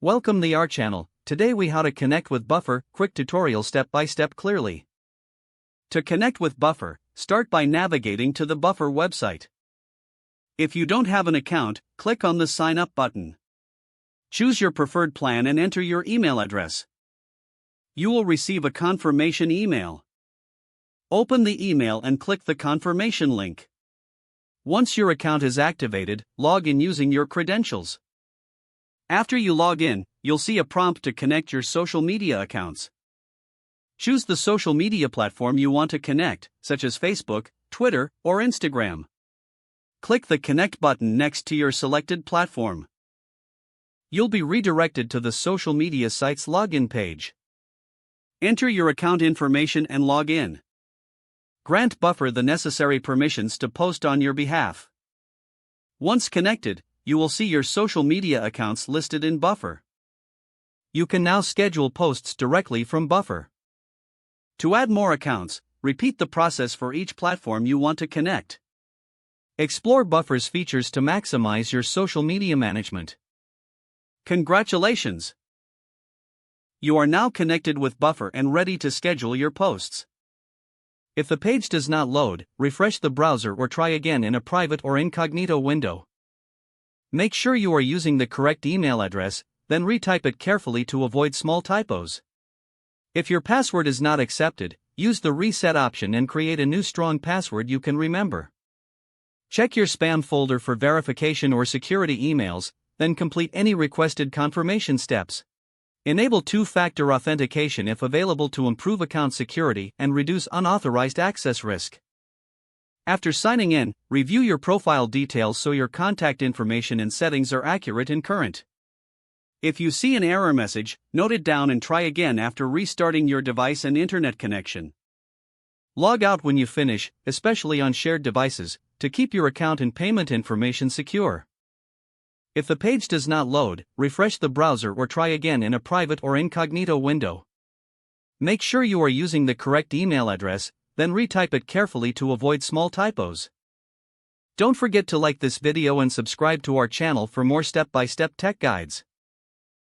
Welcome to our channel. Today we how to connect with Buffer, quick tutorial step by step clearly. To connect with Buffer, start by navigating to the Buffer website. If you don't have an account, click on the sign up button. Choose your preferred plan and enter your email address. You will receive a confirmation email. Open the email and click the confirmation link. Once your account is activated, log in using your credentials. After you log in, you'll see a prompt to connect your social media accounts. Choose the social media platform you want to connect, such as Facebook, Twitter, or Instagram. Click the Connect button next to your selected platform. You'll be redirected to the social media site's login page. Enter your account information and log in. Grant Buffer the necessary permissions to post on your behalf. Once connected, you will see your social media accounts listed in Buffer. You can now schedule posts directly from Buffer. To add more accounts, repeat the process for each platform you want to connect. Explore Buffer's features to maximize your social media management. Congratulations! You are now connected with Buffer and ready to schedule your posts. If the page does not load, refresh the browser or try again in a private or incognito window. Make sure you are using the correct email address, then retype it carefully to avoid small typos. If your password is not accepted, use the reset option and create a new strong password you can remember. Check your spam folder for verification or security emails, then complete any requested confirmation steps. Enable two-factor authentication if available to improve account security and reduce unauthorized access risk. After signing in, review your profile details so your contact information and settings are accurate and current. If you see an error message, note it down and try again after restarting your device and internet connection. Log out when you finish, especially on shared devices, to keep your account and payment information secure. If the page does not load, refresh the browser or try again in a private or incognito window. Make sure you are using the correct email address, then retype it carefully to avoid small typos. Don't forget to like this video and subscribe to our channel for more step-by-step tech guides.